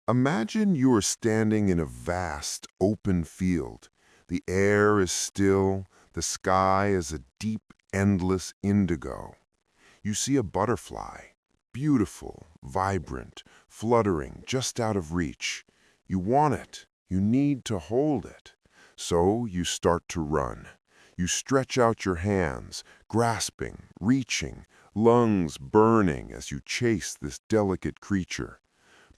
Imagine you are standing in a vast, open field. The air is still, the sky is a deep, endless indigo. You see a butterfly, beautiful, vibrant, fluttering just out of reach. You want it. You need to hold it. So you start to run. You stretch out your hands, grasping, reaching, lungs burning as you chase this delicate creature.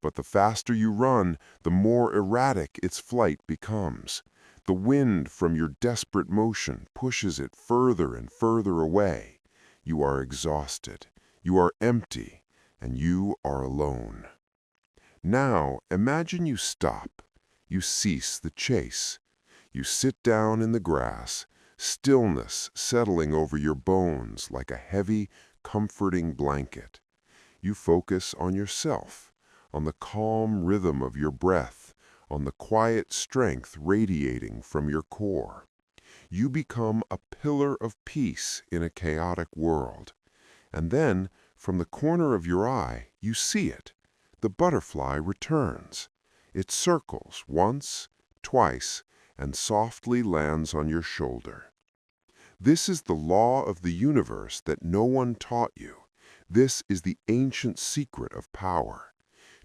But the faster you run, the more erratic its flight becomes. The wind from your desperate motion pushes it further and further away. You are exhausted, you are empty, and you are alone. Now imagine you stop. You cease the chase. You sit down in the grass, stillness settling over your bones like a heavy, comforting blanket. You focus on yourself, on the calm rhythm of your breath, on the quiet strength radiating from your core. You become a pillar of peace in a chaotic world. And then, from the corner of your eye, you see it. The butterfly returns. It circles once, twice, and softly lands on your shoulder. This is the law of the universe that no one taught you. This is the ancient secret of power.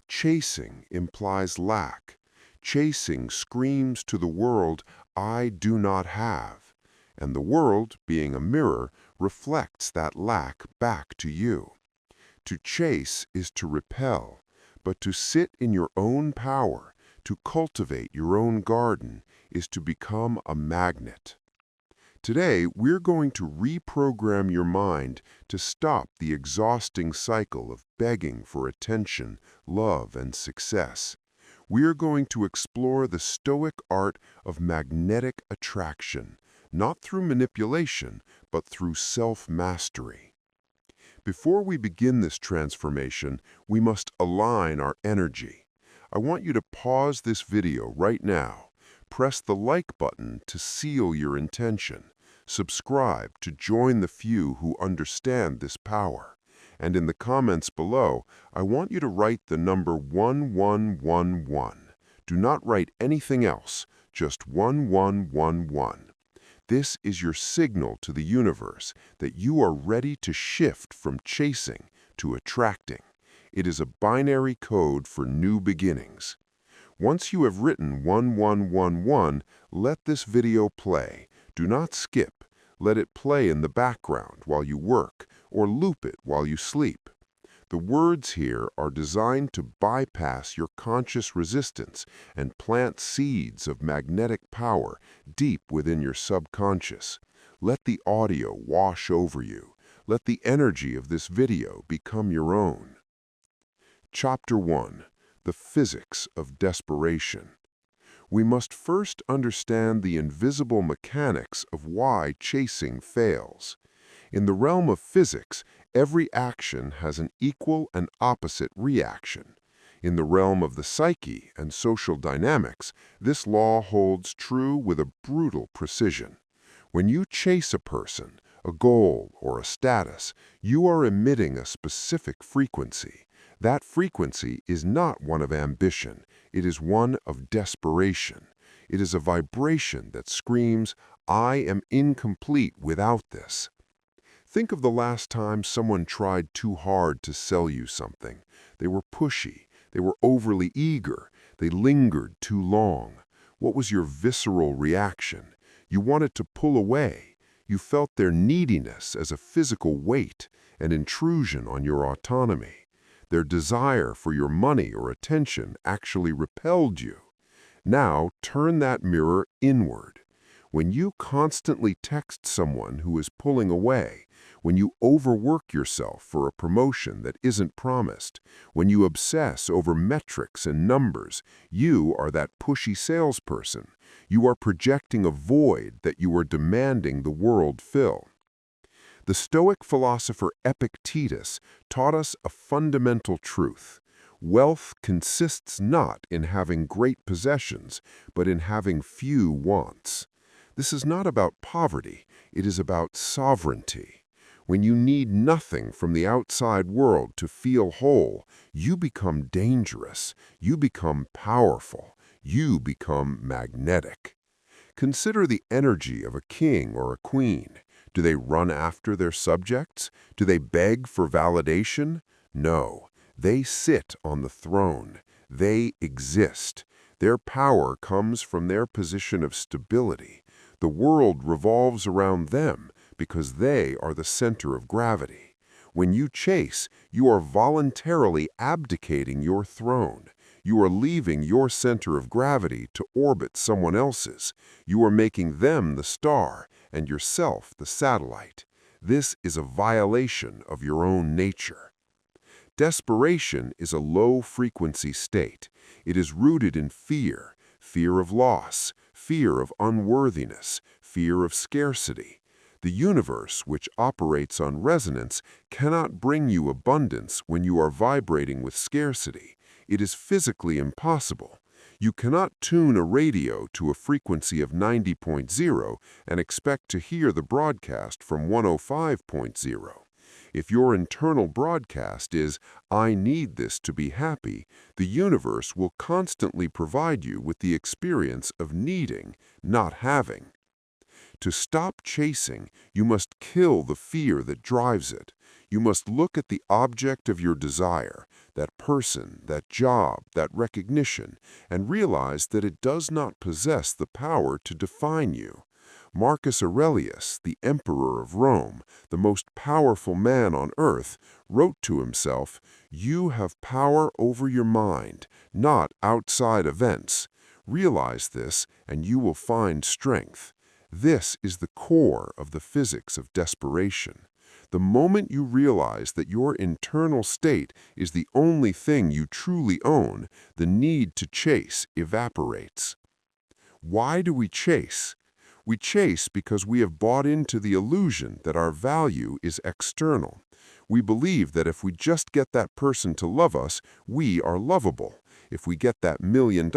Chasing implies lack. Chasing screams to the world, "I do not have." And the world, being a mirror, reflects that lack back to you. To chase is to repel, but to sit in your own power, to cultivate your own garden, is to become a magnet. Today, we're going to reprogram your mind to stop the exhausting cycle of begging for attention, love, and success. We're going to explore the Stoic art of magnetic attraction, not through manipulation, but through self-mastery. Before we begin this transformation, we must align our energy. I want you to pause this video right now. Press the like button to seal your intention. Subscribe to join the few who understand this power. And in the comments below, I want you to write the number 1111. Do not write anything else, just 1111. This is your signal to the universe that you are ready to shift from chasing to attracting. It is a binary code for new beginnings. Once you have written 1111, let this video play. Do not skip. Let it play in the background while you work, or loop it while you sleep. The words here are designed to bypass your conscious resistance and plant seeds of magnetic power deep within your subconscious. Let the audio wash over you. Let the energy of this video become your own. Chapter 1. The Physics of Desperation. We must first understand the invisible mechanics of why chasing fails. In the realm of physics, every action has an equal and opposite reaction. In the realm of the psyche and social dynamics, this law holds true with a brutal precision. When you chase a person, a goal, or a status, you are emitting a specific frequency. That frequency is not one of ambition. It is one of desperation. It is a vibration that screams, "I am incomplete without this." Think of the last time someone tried too hard to sell you something. They were pushy. They were overly eager. They lingered too long. What was your visceral reaction? You wanted to pull away. You felt their neediness as a physical weight, an intrusion on your autonomy. Their desire for your money or attention actually repelled you. Now turn that mirror inward. When you constantly text someone who is pulling away, when you overwork yourself for a promotion that isn't promised, when you obsess over metrics and numbers, you are that pushy salesperson. You are projecting a void that you are demanding the world fill. The Stoic philosopher Epictetus taught us a fundamental truth. Wealth consists not in having great possessions, but in having few wants. This is not about poverty, it is about sovereignty. When you need nothing from the outside world to feel whole, you become dangerous, you become powerful, you become magnetic. Consider the energy of a king or a queen. Do they run after their subjects? Do they beg for validation? No. They sit on the throne. They exist. Their power comes from their position of stability. The world revolves around them because they are the center of gravity. When you chase, you are voluntarily abdicating your throne. You are leaving your center of gravity to orbit someone else's. You are making them the star and yourself the satellite. This is a violation of your own nature. Desperation is a low-frequency state. It is rooted in fear, fear of loss, fear of unworthiness, fear of scarcity. The universe, which operates on resonance, cannot bring you abundance when you are vibrating with scarcity. It is physically impossible. You cannot tune a radio to a frequency of 90.0 and expect to hear the broadcast from 105.0. If your internal broadcast is, "I need this to be happy," the universe will constantly provide you with the experience of needing, not having. To stop chasing, you must kill the fear that drives it. You must look at the object of your desire, that person, that job, that recognition, and realize that it does not possess the power to define you. Marcus Aurelius, the emperor of Rome, the most powerful man on earth, wrote to himself, "You have power over your mind, not outside events. Realize this, and you will find strength." This is the core of the physics of desperation. The moment you realize that your internal state is the only thing you truly own, the need to chase evaporates. Why do we chase? We chase because we have bought into the illusion that our value is external. We believe that if we just get that person to love us, we are lovable. If we get that $1 million,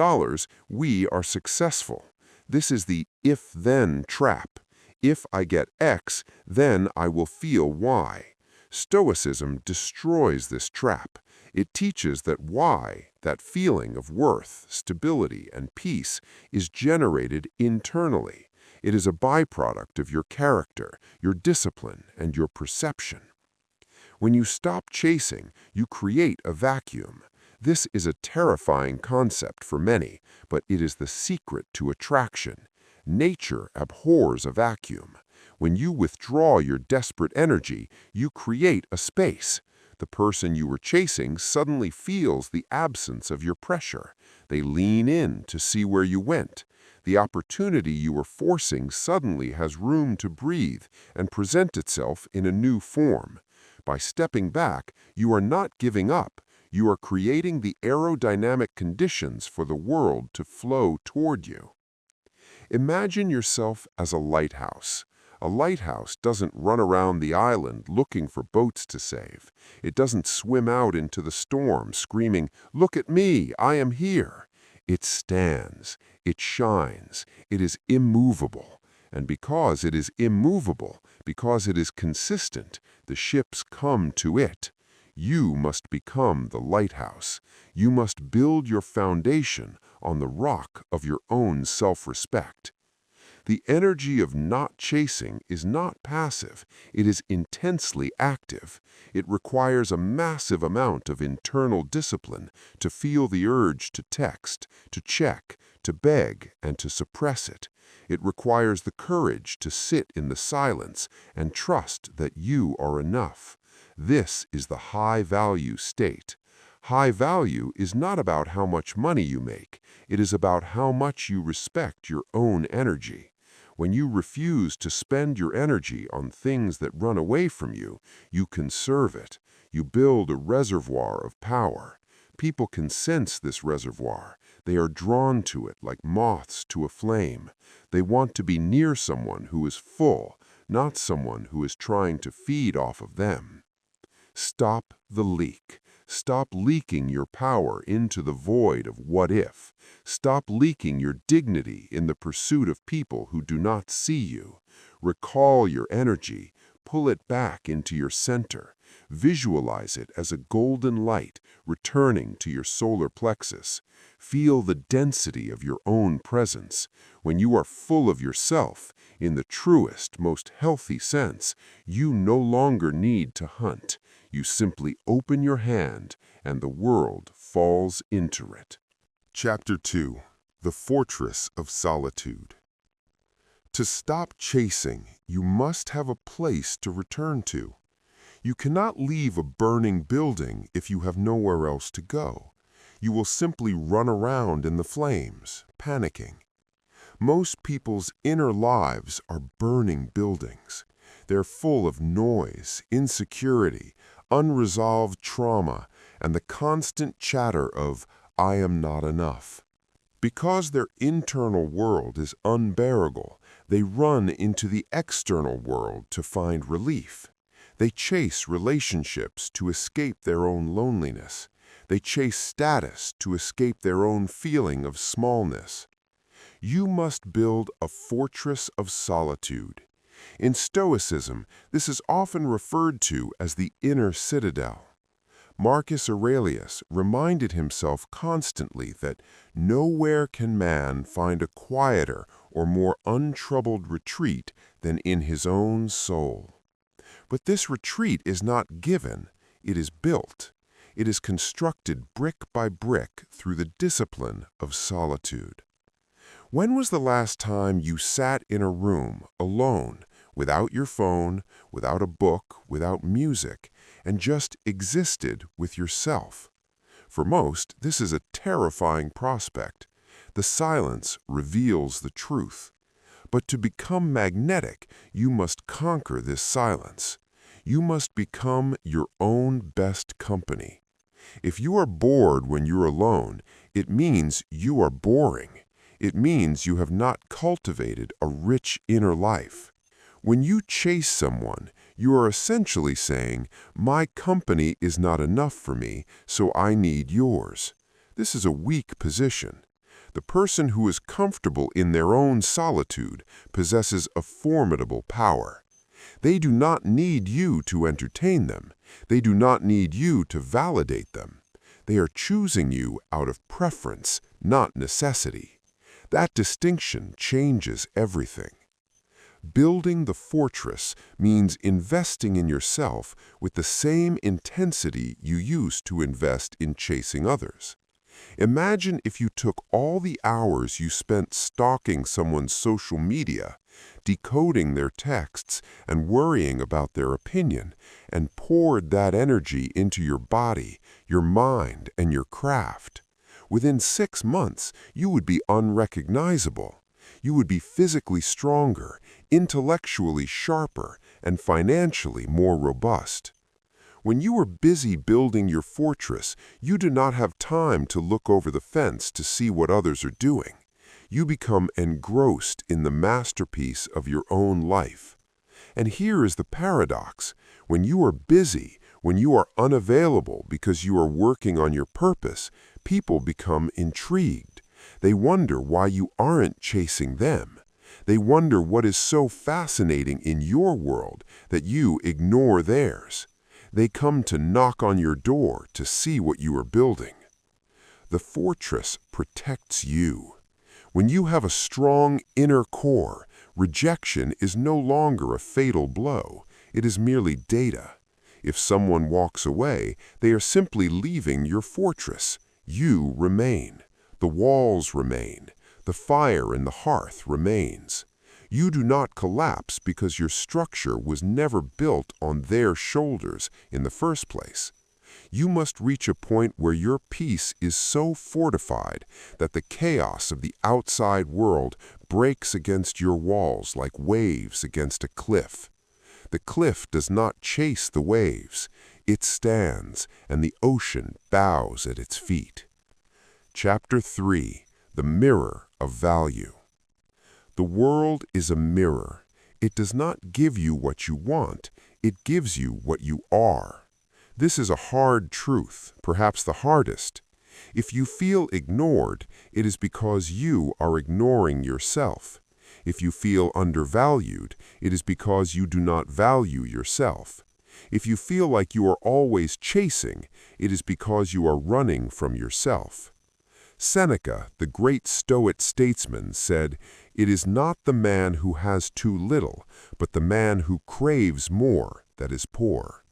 we are successful. This is the if-then trap. If I get X, then I will feel Y. Stoicism destroys this trap. It teaches that Y, that feeling of worth, stability, and peace, is generated internally. It is a byproduct of your character, your discipline, and your perception. When you stop chasing, you create a vacuum. This is a terrifying concept for many, but it is the secret to attraction. Nature abhors a vacuum. When you withdraw your desperate energy, you create a space. The person you were chasing suddenly feels the absence of your pressure. They lean in to see where you went. The opportunity you were forcing suddenly has room to breathe and present itself in a new form. By stepping back, you are not giving up. You are creating the aerodynamic conditions for the world to flow toward you. Imagine yourself as a lighthouse. A lighthouse doesn't run around the island looking for boats to save. It doesn't swim out into the storm screaming, "Look at me, I am here." It stands, it shines, it is immovable. And because it is immovable, because it is consistent, the ships come to it. You must become the lighthouse. You must build your foundation on the rock of your own self-respect. The energy of not chasing is not passive. It is intensely active. It requires a massive amount of internal discipline to feel the urge to text, to check, to beg, and to suppress it. It requires the courage to sit in the silence and trust that you are enough. This is the high-value state. High value is not about how much money you make. It is about how much you respect your own energy. When you refuse to spend your energy on things that run away from you, you conserve it. You build a reservoir of power. People can sense this reservoir. They are drawn to it like moths to a flame. They want to be near someone who is full, not someone who is trying to feed off of them. Stop the leak. Stop leaking your power into the void of what if. Stop leaking your dignity in the pursuit of people who do not see you. Recall your energy. pull it back into your center. Visualize it as a golden light returning to your solar plexus. Feel the density of your own presence. When you are full of yourself, in the truest, most healthy sense, you no longer need to hunt. You simply open your hand, and the world falls into it. Chapter 2. The Fortress of Solitude. To stop chasing, you must have a place to return to. You cannot leave a burning building if you have nowhere else to go. You will simply run around in the flames, panicking. Most people's inner lives are burning buildings. They're full of noise, insecurity, unresolved trauma, and the constant chatter of, "I am not enough." Because their internal world is unbearable, they run into the external world to find relief. They chase relationships to escape their own loneliness. They chase status to escape their own feeling of smallness. You must build a fortress of solitude. In Stoicism, this is often referred to as the inner citadel. Marcus Aurelius reminded himself constantly that nowhere can man find a quieter or more untroubled retreat than in his own soul. But this retreat is not given, it is built. It is constructed brick by brick through the discipline of solitude. When was the last time you sat in a room alone, without your phone, without a book, without music, and just existed with yourself? For most, this is a terrifying prospect. The silence reveals the truth. But to become magnetic, you must conquer this silence. You must become your own best company. If you are bored when you're alone, it means you are boring. It means you have not cultivated a rich inner life. When you chase someone, you are essentially saying, "My company is not enough for me, so I need yours." This is a weak position. The person who is comfortable in their own solitude possesses a formidable power. They do not need you to entertain them. They do not need you to validate them. They are choosing you out of preference, not necessity. That distinction changes everything. Building the fortress means investing in yourself with the same intensity you used to invest in chasing others. Imagine if you took all the hours you spent stalking someone's social media, decoding their texts, and worrying about their opinion, and poured that energy into your body, your mind, and your craft. Within 6 months, you would be unrecognizable. You would be physically stronger, intellectually sharper, and financially more robust. When you are busy building your fortress, you do not have time to look over the fence to see what others are doing. You become engrossed in the masterpiece of your own life. And here is the paradox. When you are busy, when you are unavailable because you are working on your purpose, people become intrigued. They wonder why you aren't chasing them. They wonder what is so fascinating in your world that you ignore theirs. They come to knock on your door to see what you are building. The fortress protects you. When you have a strong inner core, rejection is no longer a fatal blow. It is merely data. If someone walks away, they are simply leaving your fortress. You remain. The walls remain. The fire in the hearth remains. You do not collapse because your structure was never built on their shoulders in the first place. You must reach a point where your peace is so fortified that the chaos of the outside world breaks against your walls like waves against a cliff. The cliff does not chase the waves. It stands, and the ocean bows at its feet. Chapter 3. The Mirror of Value. The world is a mirror. It does not give you what you want. It gives you what you are. This is a hard truth, perhaps the hardest. If you feel ignored, it is because you are ignoring yourself. If you feel undervalued, it is because you do not value yourself. If you feel like you are always chasing, it is because you are running from yourself. Seneca, the great Stoic statesman, said, "It is not the man who has too little, but the man who craves more that is poor."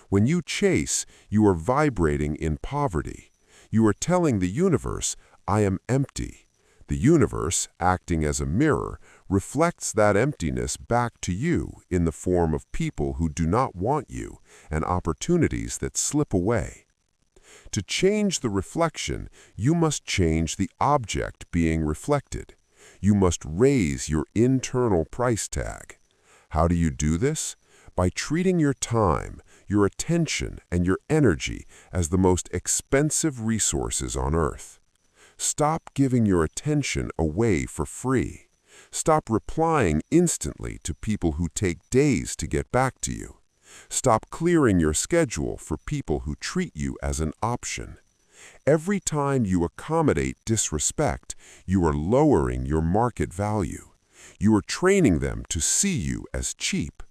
When you chase, you are vibrating in poverty. You are telling the universe, "I am empty." The universe, acting as a mirror, reflects that emptiness back to you in the form of people who do not want you and opportunities that slip away. To change the reflection, you must change the object being reflected. You must raise your internal price tag. How do you do this? By treating your time, your attention, and your energy as the most expensive resources on Earth. Stop giving your attention away for free. Stop replying instantly to people who take days to get back to you. Stop clearing your schedule for people who treat you as an option. Every time you accommodate disrespect, you are lowering your market value. You are training them to see you as cheap.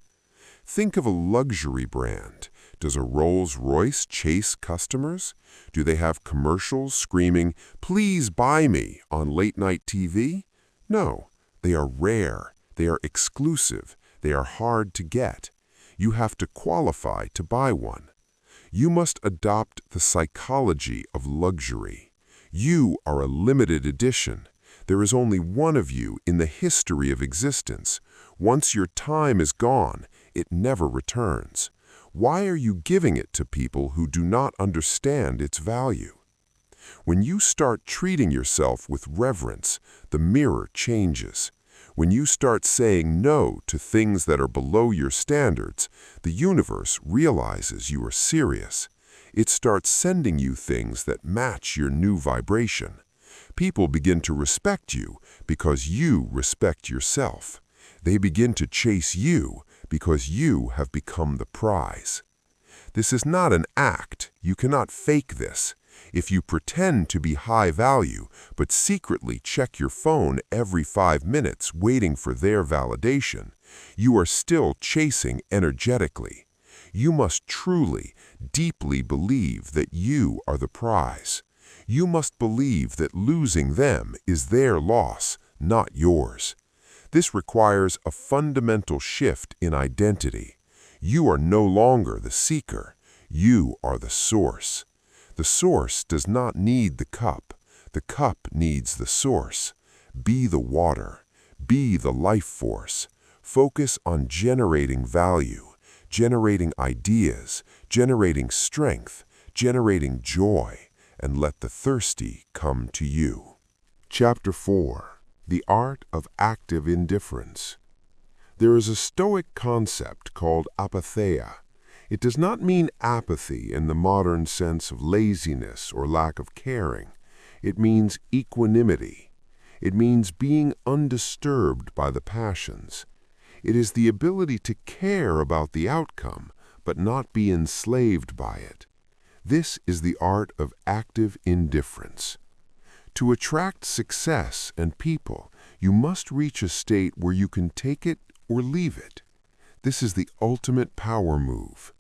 Think of a luxury brand. Does a Rolls-Royce chase customers? Do they have commercials screaming, "Please buy me," on late-night TV? No, they are rare, they are exclusive, they are hard to get. You have to qualify to buy one. You must adopt the psychology of luxury. You are a limited edition. There is only one of you in the history of existence. Once your time is gone, it never returns. Why are you giving it to people who do not understand its value? When you start treating yourself with reverence, the mirror changes. When you start saying no to things that are below your standards, the universe realizes you are serious. It starts sending you things that match your new vibration. People begin to respect you because you respect yourself. They begin to chase you because you have become the prize. This is not an act. You cannot fake this. If you pretend to be high value, but secretly check your phone every 5 minutes waiting for their validation, you are still chasing energetically. You must truly, deeply believe that you are the prize. You must believe that losing them is their loss, not yours. This requires a fundamental shift in identity. You are no longer the seeker. You are the source. The source does not need the cup. The cup needs the source. Be the water. Be the life force. Focus on generating value, generating ideas, generating strength, generating joy, and let the thirsty come to you. Chapter 4. The Art of Active Indifference. There is a Stoic concept called apatheia. It does not mean apathy in the modern sense of laziness or lack of caring. It means equanimity. It means being undisturbed by the passions. It is the ability to care about the outcome, but not be enslaved by it. This is the art of active indifference. To attract success and people, you must reach a state where you can take it or leave it. This is the ultimate power move.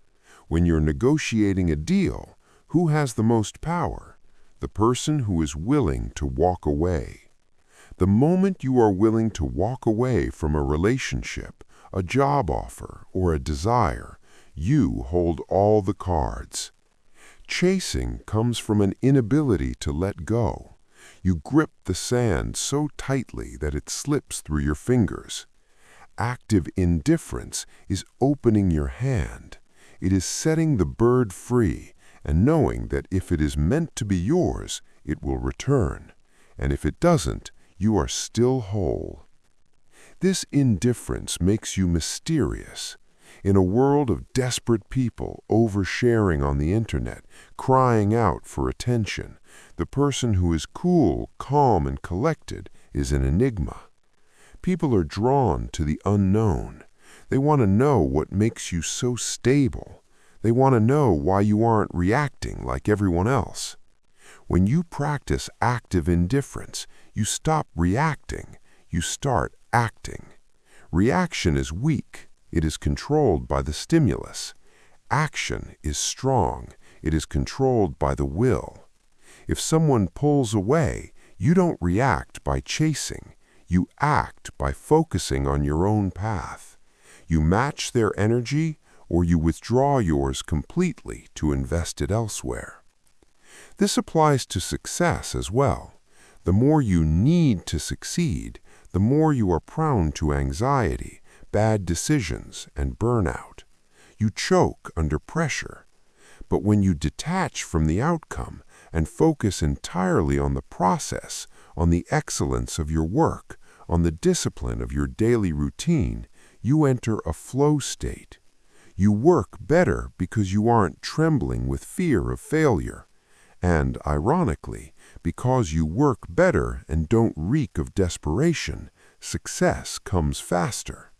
When you're negotiating a deal, who has the most power? The person who is willing to walk away. The moment you are willing to walk away from a relationship, a job offer, or a desire, you hold all the cards. Chasing comes from an inability to let go. You grip the sand so tightly that it slips through your fingers. Active indifference is opening your hand. It is setting the bird free and knowing that if it is meant to be yours, it will return. And if it doesn't, you are still whole. This indifference makes you mysterious. In a world of desperate people oversharing on the internet, crying out for attention, the person who is cool, calm, and collected is an enigma. People are drawn to the unknown. They want to know what makes you so stable. They want to know why you aren't reacting like everyone else. When you practice active indifference, you stop reacting. You start acting. Reaction is weak. It is controlled by the stimulus. Action is strong. It is controlled by the will. If someone pulls away, you don't react by chasing. You act by focusing on your own path. You match their energy, or you withdraw yours completely to invest it elsewhere. This applies to success as well. The more you need to succeed, the more you are prone to anxiety, bad decisions, and burnout. You choke under pressure. But when you detach from the outcome and focus entirely on the process, on the excellence of your work, on the discipline of your daily routine, you enter a flow state. You work better because you aren't trembling with fear of failure. And, ironically, because you work better and don't reek of desperation, success comes faster.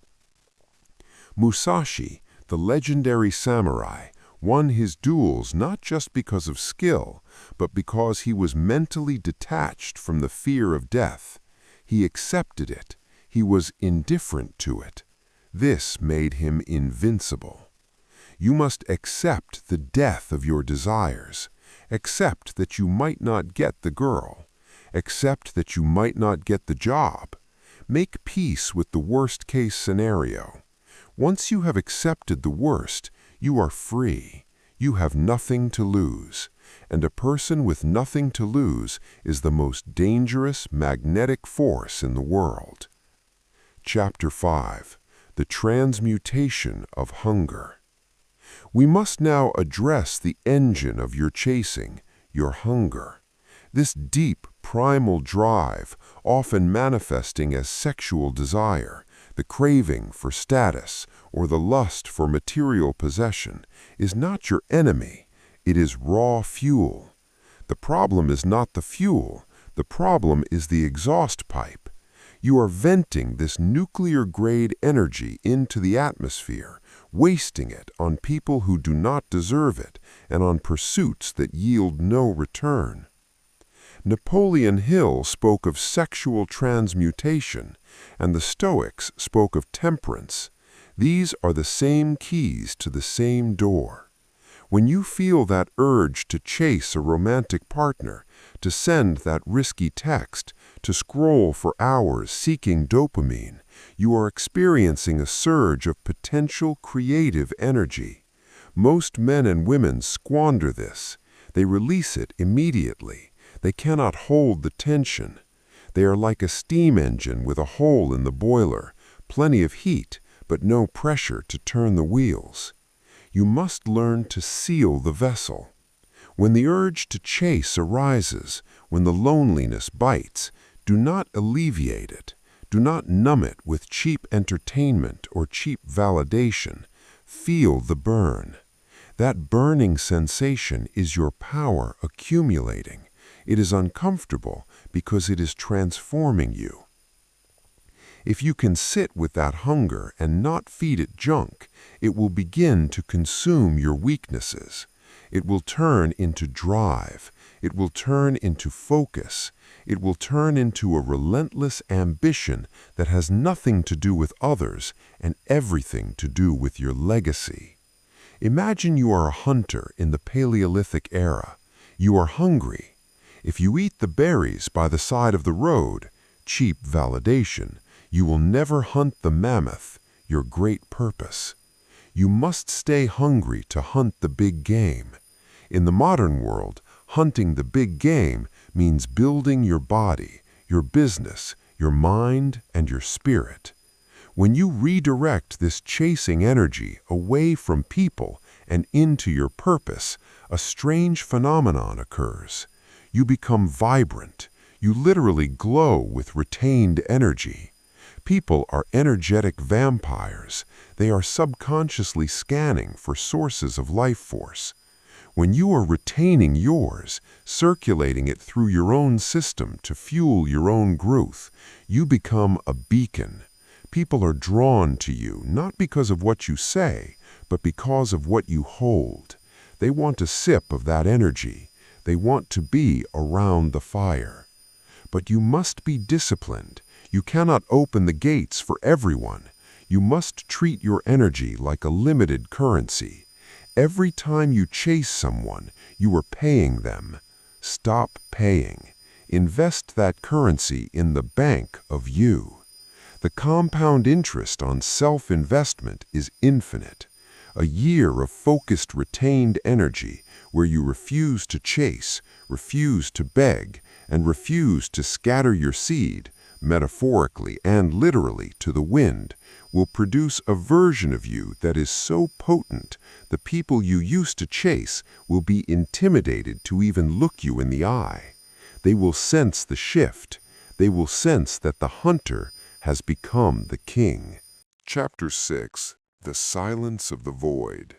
Musashi, the legendary samurai, won his duels not just because of skill, but because he was mentally detached from the fear of death. He accepted it. He was indifferent to it. This made him invincible. You must accept the death of your desires. Accept that you might not get the girl. Accept that you might not get the job. Make peace with the worst-case scenario. Once you have accepted the worst, you are free. You have nothing to lose. And a person with nothing to lose is the most dangerous magnetic force in the world. Chapter 5. The Transmutation of Hunger. We must now address the engine of your chasing, your hunger. This deep, primal drive, often manifesting as sexual desire, the craving for status, or the lust for material possession, is not your enemy. It is raw fuel. The problem is not the fuel. The problem is the exhaust pipe. You are venting this nuclear-grade energy into the atmosphere, wasting it on people who do not deserve it and on pursuits that yield no return. Napoleon Hill spoke of sexual transmutation, and the Stoics spoke of temperance. These are the same keys to the same door. When you feel that urge to chase a romantic partner, to send that risky text, to scroll for hours seeking dopamine, you are experiencing a surge of potential creative energy. Most men and women squander this. They release it immediately. They cannot hold the tension. They are like a steam engine with a hole in the boiler, plenty of heat, but no pressure to turn the wheels. You must learn to seal the vessel. When the urge to chase arises, when the loneliness bites, do not alleviate it. Do not numb it with cheap entertainment or cheap validation. Feel the burn. That burning sensation is your power accumulating. It is uncomfortable because it is transforming you. If you can sit with that hunger and not feed it junk, it will begin to consume your weaknesses. It will turn into drive. It will turn into focus. It will turn into a relentless ambition that has nothing to do with others and everything to do with your legacy. Imagine you are a hunter in the Paleolithic era. You are hungry. If you eat the berries by the side of the road, cheap validation, you will never hunt the mammoth, your great purpose. You must stay hungry to hunt the big game. In the modern world, hunting the big game means building your body, your business, your mind, and your spirit. When you redirect this chasing energy away from people and into your purpose, a strange phenomenon occurs. You become vibrant. You literally glow with retained energy. People are energetic vampires. They are subconsciously scanning for sources of life force. When you are retaining yours, circulating it through your own system to fuel your own growth, you become a beacon. People are drawn to you not because of what you say, but because of what you hold. They want a sip of that energy. They want to be around the fire. But you must be disciplined. You cannot open the gates for everyone. You must treat your energy like a limited currency. Every time you chase someone, you are paying them. Stop paying. Invest that currency in the bank of you. The compound interest on self-investment is infinite. A year of focused retained energy where you refuse to chase, refuse to beg, and refuse to scatter your seed, metaphorically and literally, to the wind, will produce a version of you that is so potent the people you used to chase will be intimidated to even look you in the eye. They will sense the shift. They will sense that the hunter has become the king. Chapter 6. The Silence of the Void.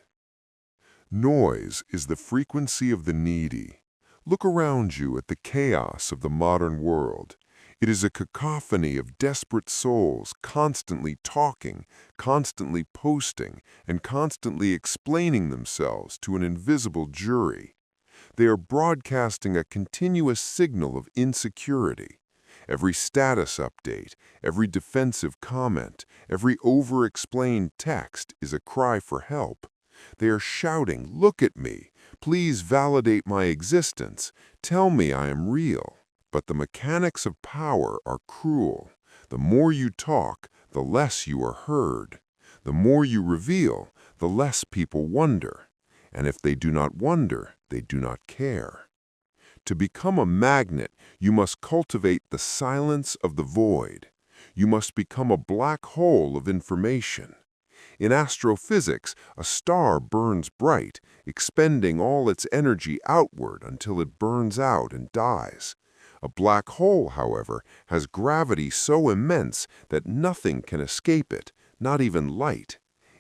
Noise is the frequency of the needy. Look around you at the chaos of the modern world. It is a cacophony of desperate souls constantly talking, constantly posting, and constantly explaining themselves to an invisible jury. They are broadcasting a continuous signal of insecurity. Every status update, every defensive comment, every over-explained text is a cry for help. They are shouting, "Look at me! Please validate my existence. Tell me I am real." But the mechanics of power are cruel. The more you talk, the less you are heard. The more you reveal, the less people wonder. And if they do not wonder, they do not care. To become a magnet, you must cultivate the silence of the void. You must become a black hole of information. In astrophysics, a star burns bright, expending all its energy outward until it burns out and dies. A black hole, however, has gravity so immense that nothing can escape it, not even light.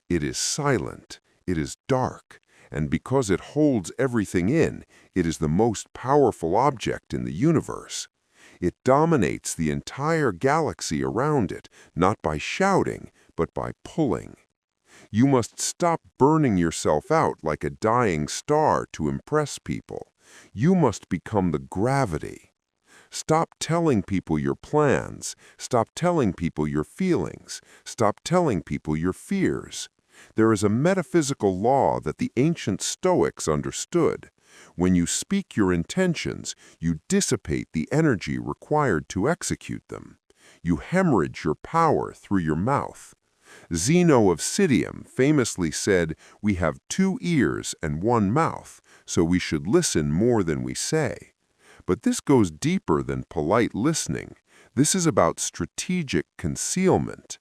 It is silent, it is dark, and because it holds everything in, it is the most powerful object in the universe. It dominates the entire galaxy around it, not by shouting, but by pulling. You must stop burning yourself out like a dying star to impress people. You must become the gravity. Stop telling people your plans. Stop telling people your feelings. Stop telling people your fears. There is a metaphysical law that the ancient Stoics understood. When you speak your intentions, you dissipate the energy required to execute them. You hemorrhage your power through your mouth. Zeno of Citium famously said, "We have 2 ears and 1 mouth, so we should listen more than we say." But this goes deeper than polite listening. This is about strategic concealment.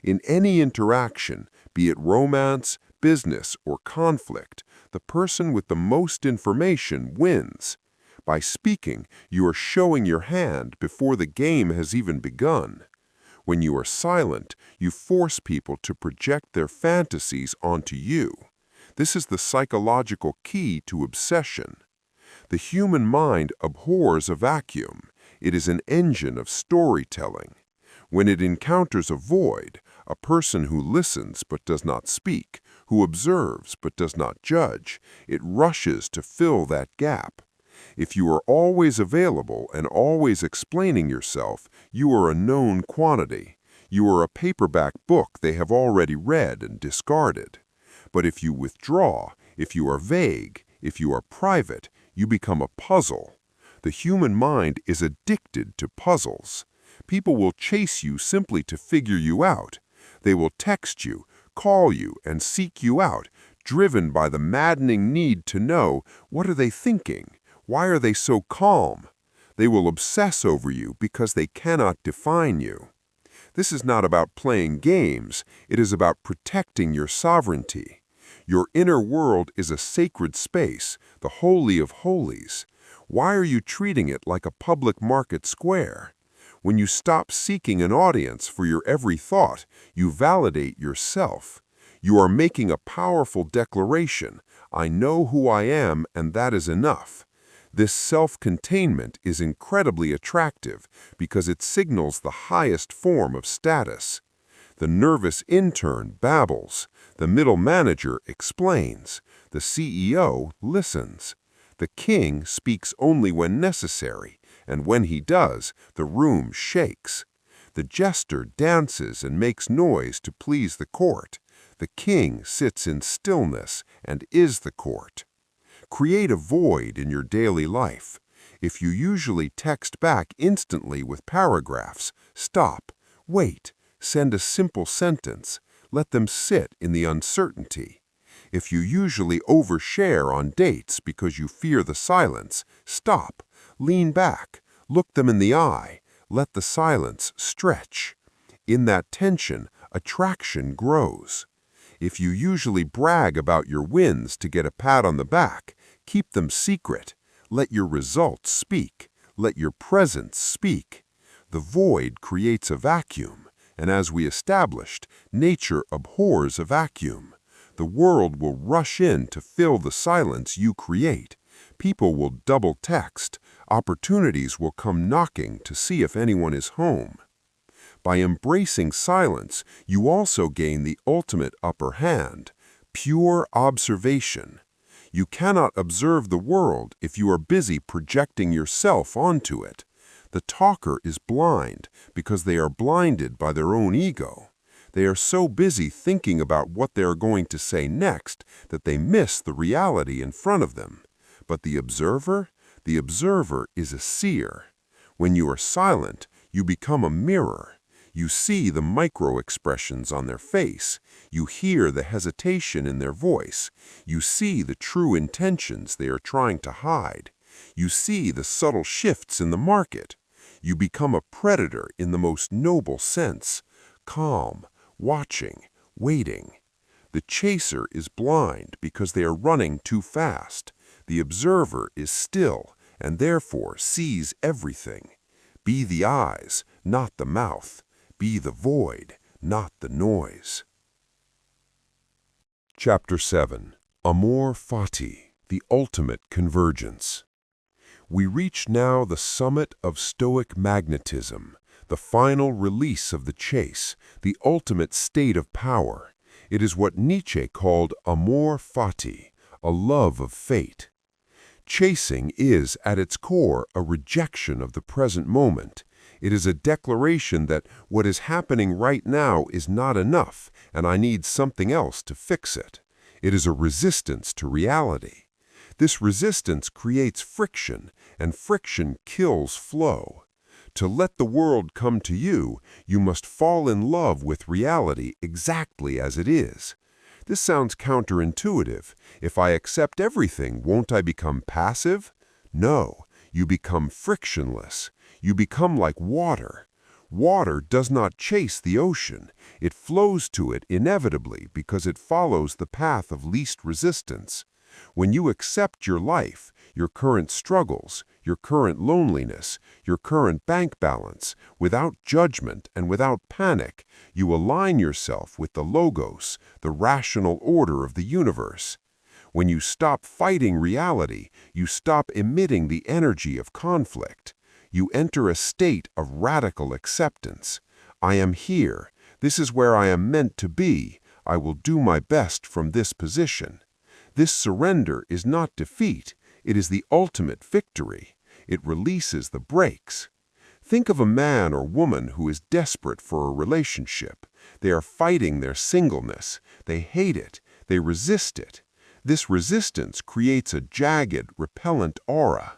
In any interaction, be it romance, business, or conflict, the person with the most information wins. By speaking, you are showing your hand before the game has even begun. When you are silent, you force people to project their fantasies onto you. This is the psychological key to obsession. The human mind abhors a vacuum. It is an engine of storytelling. When it encounters a void, a person who listens but does not speak, who observes but does not judge, it rushes to fill that gap. If you are always available and always explaining yourself, you are a known quantity. You are a paperback book they have already read and discarded. But if you withdraw, if you are vague, if you are private, you become a puzzle. The human mind is addicted to puzzles. People will chase you simply to figure you out. They will text you, call you, and seek you out, driven by the maddening need to know, what are they thinking? Why are they so calm? They will obsess over you because they cannot define you. This is not about playing games. It is about protecting your sovereignty. Your inner world is a sacred space, the holy of holies. Why are you treating it like a public market square? When you stop seeking an audience for your every thought, you validate yourself. You are making a powerful declaration. I know who I am, and that is enough. This self-containment is incredibly attractive because it signals the highest form of status. The nervous intern babbles. The middle manager explains. The CEO listens. The king speaks only when necessary, and when he does, the room shakes. The jester dances and makes noise to please the court. The king sits in stillness and is the court. Create a void in your daily life. If you usually text back instantly with paragraphs, stop, wait, send a simple sentence. Let them sit in the uncertainty. If you usually overshare on dates because you fear the silence, stop, lean back, look them in the eye, let the silence stretch. In that tension, attraction grows. If you usually brag about your wins to get a pat on the back, keep them secret. Let your results speak. Let your presence speak. The void creates a vacuum, and as we established, nature abhors a vacuum. The world will rush in to fill the silence you create. People will double text. Opportunities will come knocking to see if anyone is home. By embracing silence, you also gain the ultimate upper hand, pure observation. You cannot observe the world if you are busy projecting yourself onto it. The talker is blind because they are blinded by their own ego. They are so busy thinking about what they are going to say next that they miss the reality in front of them. But the observer is a seer. When you are silent, you become a mirror. You see the micro-expressions on their face. You hear the hesitation in their voice. You see the true intentions they are trying to hide. You see the subtle shifts in the market. You become a predator in the most noble sense, calm, watching, waiting. The chaser is blind because they are running too fast. The observer is still and therefore sees everything. Be the eyes, not the mouth. Be the void, not the noise. Chapter 7. Amor Fati, the ultimate convergence. We reach now the summit of Stoic magnetism, the final release of the chase, the ultimate state of power. It is what Nietzsche called amor fati, a love of fate. Chasing is, at its core, a rejection of the present moment. It is a declaration that what is happening right now is not enough, and I need something else to fix it. It is a resistance to reality. This resistance creates friction, and friction kills flow. To let the world come to you, you must fall in love with reality exactly as it is. This sounds counterintuitive. If I accept everything, won't I become passive? No, you become frictionless. You become like water. Water does not chase the ocean. It flows to it inevitably because it follows the path of least resistance. When you accept your life, your current struggles, your current loneliness, your current bank balance, without judgment and without panic, you align yourself with the logos, the rational order of the universe. When you stop fighting reality, you stop emitting the energy of conflict. You enter a state of radical acceptance. I am here. This is where I am meant to be. I will do my best from this position. This surrender is not defeat. It is the ultimate victory. It releases the brakes. Think of a man or woman who is desperate for a relationship. They are fighting their singleness. They hate it. They resist it. This resistance creates a jagged, repellent aura.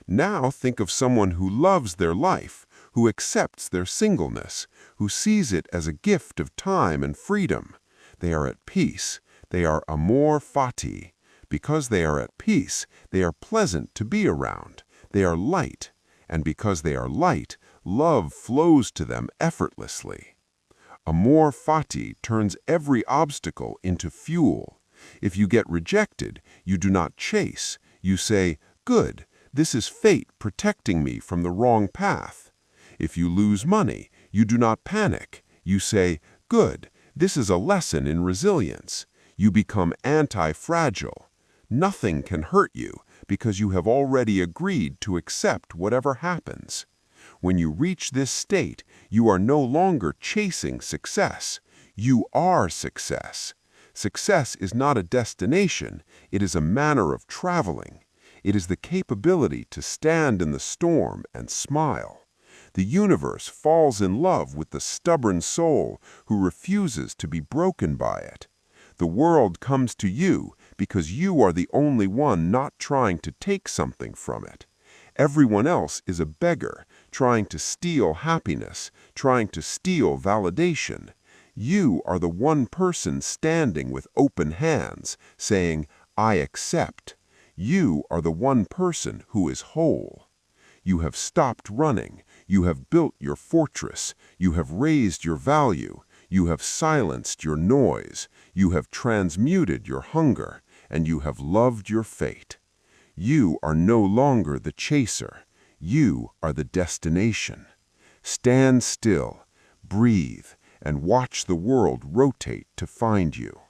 Now think of someone who loves their life, who accepts their singleness, who sees it as a gift of time and freedom. They are at peace. They are amor fati. Because they are at peace, they are pleasant to be around. They are light. And because they are light, love flows to them effortlessly. Amor fati turns every obstacle into fuel. If you get rejected, you do not chase. You say, "Good. This is fate protecting me from the wrong path." If you lose money, you do not panic. You say, "Good, this is a lesson in resilience." You become anti-fragile. Nothing can hurt you because you have already agreed to accept whatever happens. When you reach this state, you are no longer chasing success. You are success. Success is not a destination, it is a manner of traveling. It is the capability to stand in the storm and smile. The universe falls in love with the stubborn soul who refuses to be broken by it. The world comes to you because you are the only one not trying to take something from it. Everyone else is a beggar, trying to steal happiness, trying to steal validation. You are the one person standing with open hands, saying, "I accept." You are the one person who is whole. You have stopped running. You have built your fortress. You have raised your value. You have silenced your noise. You have transmuted your hunger, and you have loved your fate. You are no longer the chaser. You are the destination. Stand still, breathe, and watch the world rotate to find you.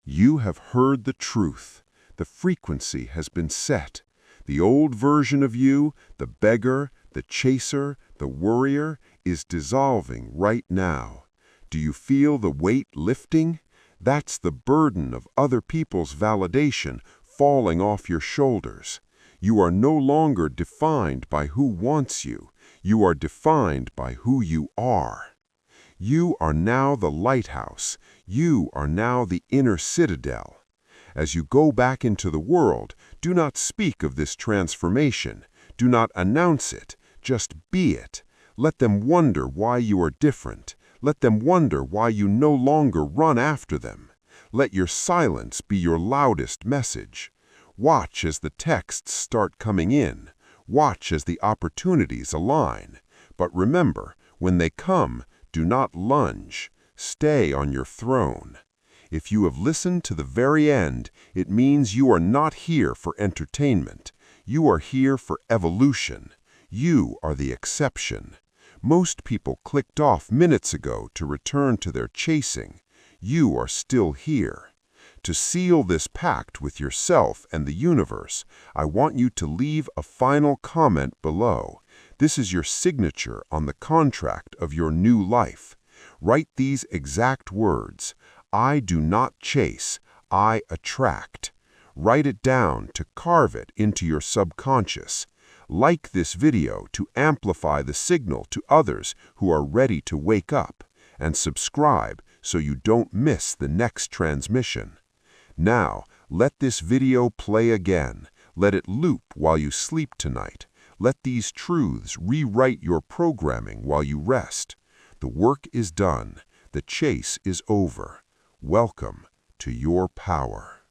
You have heard the truth. The frequency has been set. The old version of you, the beggar, the chaser, the worrier, is dissolving right now. Do you feel the weight lifting? That's the burden of other people's validation falling off your shoulders. You are no longer defined by who wants you. You are defined by who you are. You are now the lighthouse. You are now the inner citadel. As you go back into the world, do not speak of this transformation. Do not announce it. Just be it. Let them wonder why you are different. Let them wonder why you no longer run after them. Let your silence be your loudest message. Watch as the texts start coming in. Watch as the opportunities align. But remember, when they come, do not lunge. Stay on your throne. If you have listened to the very end, it means you are not here for entertainment. You are here for evolution. You are the exception. Most people clicked off minutes ago to return to their chasing. You are still here. To seal this pact with yourself and the universe, I want you to leave a final comment below. This is your signature on the contract of your new life. Write these exact words. I do not chase, I attract. Write it down to carve it into your subconscious. Like this video to amplify the signal to others who are ready to wake up, and subscribe so you don't miss the next transmission. Now, let this video play again. Let it loop while you sleep tonight. Let these truths rewrite your programming while you rest. The work is done. The chase is over. Welcome to your power.